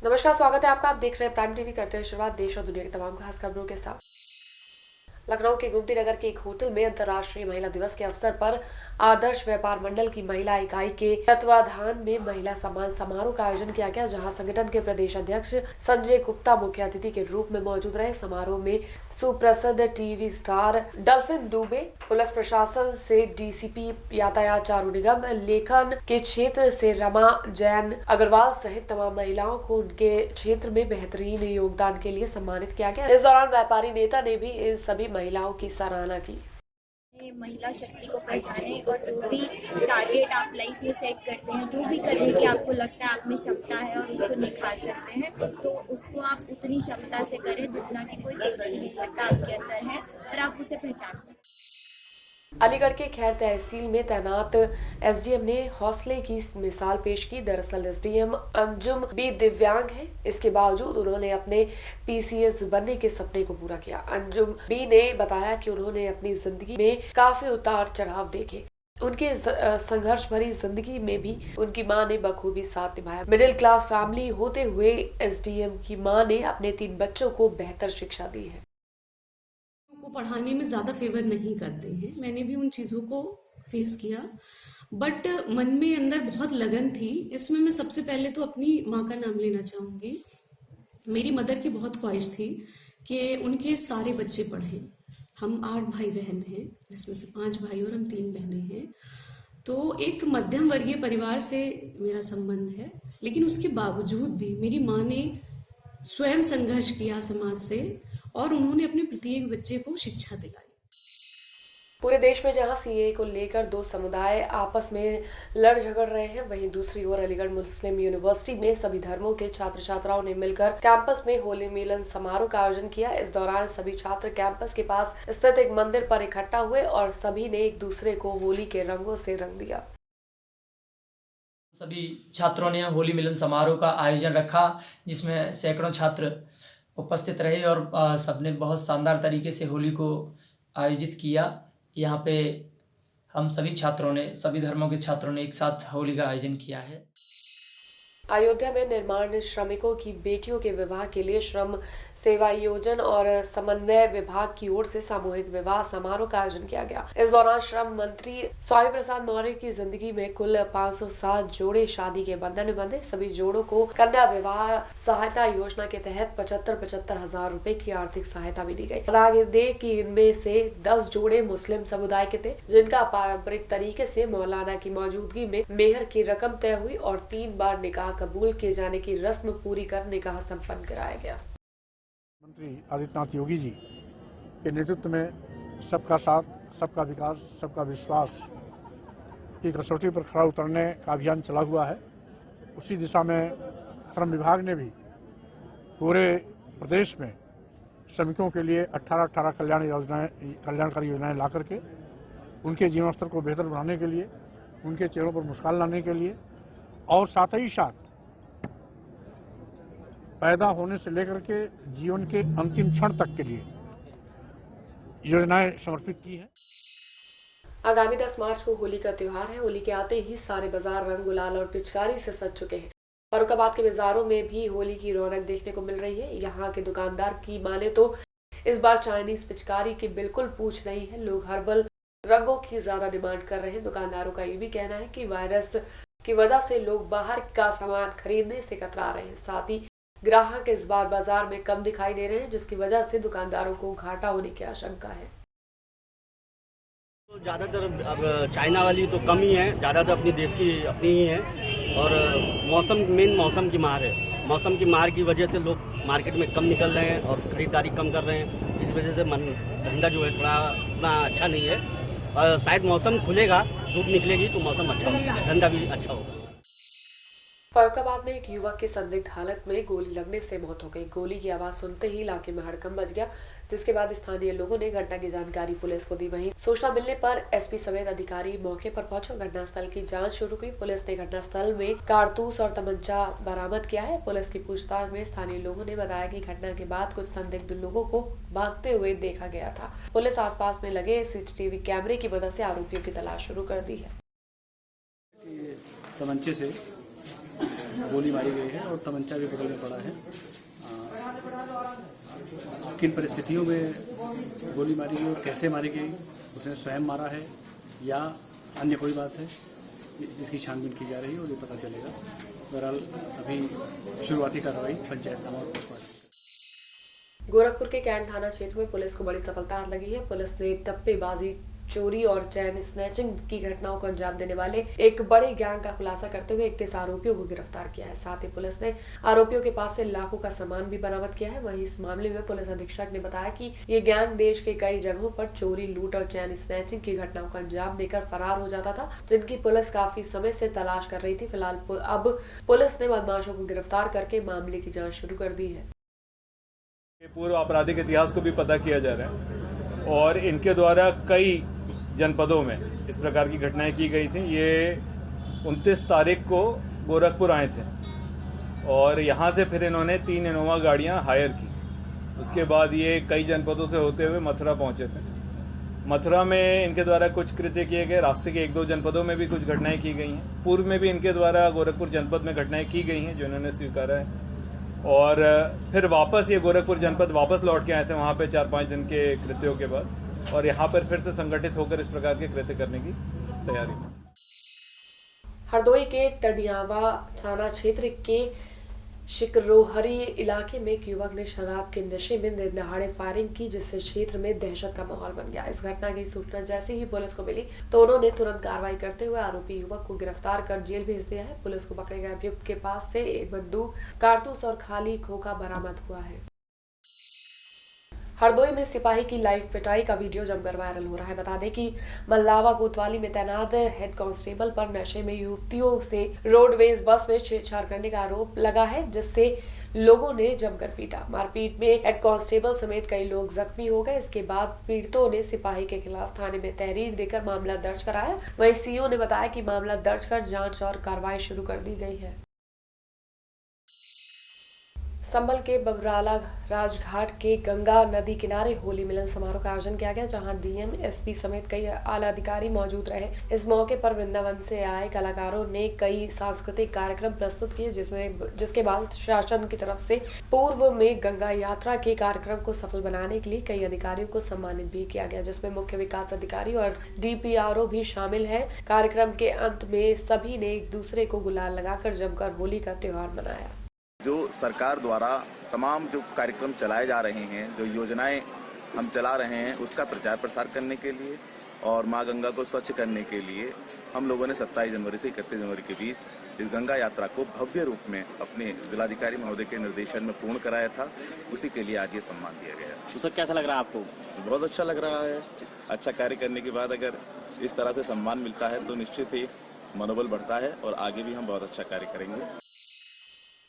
नमस्कार, स्वागत है आपका। आप देख रहे हैं प्राइम टीवी। करते हैं शुरुआत देश और दुनिया की तमाम खास खबरों के साथ। लखनऊ के गोमती नगर के एक होटल में अंतर्राष्ट्रीय महिला दिवस के अवसर पर आदर्श व्यापार मंडल की महिला इकाई के तत्वाधान में महिला सम्मान समारोह का आयोजन किया गया, जहां संगठन के प्रदेश अध्यक्ष संजय गुप्ता मुख्य अतिथि के रूप में मौजूद रहे। समारोह में सुप्रसिद्ध TV star dolphin Dubey, police प्रशासन से डीसीपी यातायात चारू निगम, लेखन के क्षेत्र से रमा जैन अग्रवाल सहित तमाम महिलाओं को उनके क्षेत्र में बेहतरीन योगदान के लिए सम्मानित किया गया। इस दौरान व्यापारी नेता ने भी इन सभी महिलाओं की सराहना की। महिला शक्ति को पहचाने और जो भी टारगेट आप लाइफ में सेट करते हैं, जो भी करने की आपको लगता है आप में क्षमता है और उसको निखार सकते हैं, तो उसको आप उतनी क्षमता से करें जितना कि कोई सोच भी नहीं सकता आपके अंदर है और आप उसे पहचान सकते हैं। अलीगढ़ के खैर तहसील में तैनात एसडीएम ने हौसले की मिसाल पेश की। दरअसल एसडीएम अंजुम भी दिव्यांग है, इसके बावजूद उन्होंने अपने पीसीएस बनने के सपने को पूरा किया। अंजुम बी ने बताया कि उन्होंने अपनी जिंदगी में काफी उतार चढ़ाव देखे। उनके संघर्ष भरी जिंदगी में भी उनकी मां ने बखूबी साथ निभाया। मिडिल क्लास फैमिली होते हुए एसडीएम की मां ने अपने 3 बच्चों को बेहतर शिक्षा दी है। को पढ़ाने में ज़्यादा फेवर नहीं करते हैं। मैंने भी उन चीज़ों को फेस किया, बट मन में अंदर बहुत लगन थी। इसमें मैं सबसे पहले तो अपनी माँ का नाम लेना चाहूँगी। मेरी मदर की बहुत ख्वाहिश थी कि उनके सारे बच्चे पढ़ें। हम 8 भाई बहन हैं, जिसमें से 5 भाई और हम 3 बहनें हैं। तो एक मध्यम वर्गीय परिवार से मेरा संबंध है, लेकिन उसके बावजूद भी मेरी माँ ने स्वयं संघर्ष किया समाज से और उन्होंने अपने प्रत्येक बच्चे को शिक्षा दिलाई। पूरे देश में जहां सीए को लेकर 2 समुदाय आपस में लड़ झगड़ रहे हैं, वहीं दूसरी ओर अलीगढ़ मुस्लिम यूनिवर्सिटी में सभी धर्मों के छात्र छात्राओं ने मिलकर कैंपस में होली मिलन समारोह का आयोजन किया। इस दौरान सभी छात्र कैंपस के पास स्थित एक मंदिर पर इकट्ठा हुए और सभी ने एक दूसरे को होली के रंगों से रंग दिया। सभी छात्रों ने होली मिलन समारोह का आयोजन रखा, जिसमें सैकड़ों छात्र उपस्थित रहे और सबने बहुत शानदार तरीके से होली को आयोजित किया। यहाँ पे हम सभी धर्मों के छात्रों ने एक साथ होली का आयोजन किया है। अयोध्या में निर्माण श्रमिकों की बेटियों के विवाह के लिए श्रम सेवा योजन और समन्वय विभाग की ओर से सामूहिक विवाह समारोह का आयोजन किया गया। इस दौरान श्रम मंत्री स्वामी प्रसाद मौर्य की जिंदगी में कुल 507 जोड़े शादी के बंधन में बंधे। सभी जोड़ों को कन्या विवाह सहायता योजना के तहत 75 हजार रुपए की आर्थिक सहायता भी दी गई। बता दें कि इनमें से 10 जोड़े मुस्लिम समुदाय के थे, जिनका पारंपरिक तरीके से मौलाना की मौजूदगी में मेहर की रकम तय हुई और 3 बार निकाह कबूल किए जाने की रस्म पूरी कर निकाह संपन्न कराया गया। मंत्री आदित्यनाथ योगी जी के नेतृत्व में सबका साथ, सबका विकास, सबका विश्वास की कसौटी पर खरा उतरने का अभियान चला हुआ है। उसी दिशा में श्रम विभाग ने भी पूरे प्रदेश में श्रमिकों के लिए 18 कल्याणकारी योजनाएं ला करके उनके जीवन स्तर को बेहतर बनाने के लिए, उनके चेहरों पर मुस्कान लाने के लिए और साथ ही साथ पैदा होने से लेकर के जीवन के अंतिम क्षण तक के लिए योजनाएं समर्पित की है। आगामी 10 मार्च को होली का त्योहार है। होली के आते ही सारे बाजार रंग, गुलाल और पिचकारी से सज चुके हैं। फर्रुखाबाद के बाजारों में भी होली की रौनक देखने को मिल रही है। यहाँ के दुकानदार की माने तो इस बार चाइनीज पिचकारी की बिल्कुल पूछ नहीं है। लोग हर्बल रंगों की ज्यादा डिमांड कर रहे हैं। दुकानदारों का ये भी कहना है कि वायरस की वजह से लोग बाहर का सामान खरीदने से कतरा रहे हैं। साथ ही ग्राहक इस बार बाजार में कम दिखाई दे रहे हैं, जिसकी वजह से दुकानदारों को घाटा होने की आशंका है। तो ज़्यादातर अब चाइना वाली तो कम ही है, ज़्यादातर अपनी देश की अपनी ही है। और मौसम की मार है। मौसम की मार की वजह से लोग मार्केट में कम निकल रहे हैं और ख़रीदारी कम कर रहे हैं। इस वजह से धंधा जो है थोड़ा उतना अच्छा नहीं है। और शायद मौसम खुलेगा, धूप निकलेगी तो मौसम अच्छा होगा, धंधा भी अच्छा होगा। फर्रुखाबाद में एक युवक की संदिग्ध हालत में गोली लगने से मौत हो गई। गोली की आवाज सुनते ही इलाके में हड़कंप मच गया, जिसके बाद स्थानीय लोगों ने घटना की जानकारी पुलिस को दी। वहीं सूचना मिलने पर एसपी समेत अधिकारी मौके पर पहुंचे। घटनास्थल की जांच शुरू की। पुलिस ने घटनास्थल में कारतूस और तमंचा बरामद किया है। पुलिस की पूछताछ में स्थानीय लोगों ने बताया कि घटना के बाद कुछ संदिग्ध लोगों को भागते हुए देखा गया था। पुलिस आसपास में लगे सीसीटीवी कैमरे की मदद से आरोपियों की तलाश शुरू कर दी है। तमंचे से गोली मारी गई है और तमंचा भी बगल में पड़ा है। किन परिस्थितियों में गोली मारी गई और कैसे मारी गई, उसने स्वयं मारा है या अन्य कोई बात है, इसकी छानबीन की जा रही है और ये पता चलेगा। बहरहाल अभी शुरुआती कार्रवाई पंचायतनामा और पोस्टमार्टम। गोरखपुर के कैंट थाना क्षेत्र में पुलिस को बड़ी सफलता लगी है। पुलिस ने टप्पेबाजी, चोरी और चैन स्नैचिंग की घटनाओं को अंजाम देने वाले एक बड़े गैंग का खुलासा करते हुए 21 आरोपियों को गिरफ्तार किया है। साथ ही पुलिस ने आरोपियों के पास से लाखों का सामान भी बरामद किया है। वहीं इस मामले में पुलिस अधीक्षक ने बताया कि ये गैंग देश के कई जगहों पर चोरी, लूट और चैन स्नैचिंग की घटनाओं का अंजाम देकर फरार हो जाता था, जिनकी पुलिस काफी समय से तलाश कर रही थी। फिलहाल अब पुलिस ने बदमाशों को गिरफ्तार करके मामले की जाँच शुरू कर दी है। पूर्व आपराधिक इतिहास को भी पता किया जा रहा है और इनके द्वारा कई जनपदों में इस प्रकार की घटनाएं की गई थी। ये 29 तारीख को गोरखपुर आए थे और यहाँ से फिर इन्होंने 3 इनोवा गाड़ियाँ हायर की। उसके बाद ये कई जनपदों से होते हुए मथुरा पहुँचे थे। मथुरा में इनके द्वारा कुछ कृत्य किए गए। रास्ते के 1-2 जनपदों में भी कुछ घटनाएं की गई हैं। पूर्व में भी इनके द्वारा गोरखपुर जनपद में घटनाएं की गई हैं जो इन्होंने स्वीकारा है। और फिर वापस ये गोरखपुर जनपद वापस लौट के आए थे वहाँ पे 4-5 दिन के कृत्यों के बाद, और यहाँ पर फिर से संगठित होकर इस प्रकार के कृत्य करने की तैयारी में। हरदोई के टडियावा थाना क्षेत्र के शिकरोहरी इलाके में एक युवक ने शराब के नशे में दिन दहाड़े फायरिंग की, जिससे क्षेत्र में दहशत का माहौल बन गया। इस घटना की सूचना जैसे ही पुलिस को मिली तो उन्होंने तुरंत कार्रवाई करते हुए आरोपी युवक को गिरफ्तार कर जेल भेज दिया है। पुलिस को पकड़े गए अभियुक्त के पास से एक बंदूक, कारतूस और खाली खोखा बरामद हुआ है। हरदोई में सिपाही की लाइव पिटाई का वीडियो जमकर वायरल हो रहा है। बता दें कि मल्लावा कोतवाली में तैनात हेड कांस्टेबल पर नशे में युवतियों से रोडवेज बस में छेड़छाड़ करने का आरोप लगा है, जिससे लोगों ने जमकर पीटा। मारपीट में हेड कांस्टेबल समेत कई लोग जख्मी हो गए। इसके बाद पीड़ितों ने सिपाही के खिलाफ थाने में तहरीर देकर मामला दर्ज कराया। वहीं सीओ ने बताया कि मामला दर्ज कर जांच और कार्रवाई शुरू कर दी गई है। संभल के बबराला राजघाट के गंगा नदी किनारे होली मिलन समारोह का आयोजन किया गया, जहां डीएम, एसपी समेत कई आला अधिकारी मौजूद रहे। इस मौके पर वृंदावन से आए कलाकारों ने कई सांस्कृतिक कार्यक्रम प्रस्तुत किए, जिसके बाद शासन की तरफ से पूर्व में गंगा यात्रा के कार्यक्रम को सफल बनाने के लिए कई अधिकारियों को सम्मानित भी किया गया, जिसमें मुख्य विकास अधिकारी और डीपीआरओ भी शामिल है। कार्यक्रम के अंत में सभी ने एक दूसरे को गुलाल लगाकर जमकर होली का त्योहार मनाया। जो सरकार द्वारा तमाम जो कार्यक्रम चलाए जा रहे हैं, जो योजनाएं हम चला रहे हैं, उसका प्रचार प्रसार करने के लिए और मां गंगा को स्वच्छ करने के लिए हम लोगों ने 27 जनवरी से 31 जनवरी के बीच इस गंगा यात्रा को भव्य रूप में अपने जिलाधिकारी महोदय के निर्देशन में पूर्ण कराया था। उसी के लिए आज ये सम्मान दिया गया। तो सर कैसा लग रहा है आपको? बहुत अच्छा लग रहा है। अच्छा कार्य करने के बाद अगर इस तरह से सम्मान मिलता है तो निश्चित ही मनोबल बढ़ता है और आगे भी हम बहुत अच्छा कार्य करेंगे।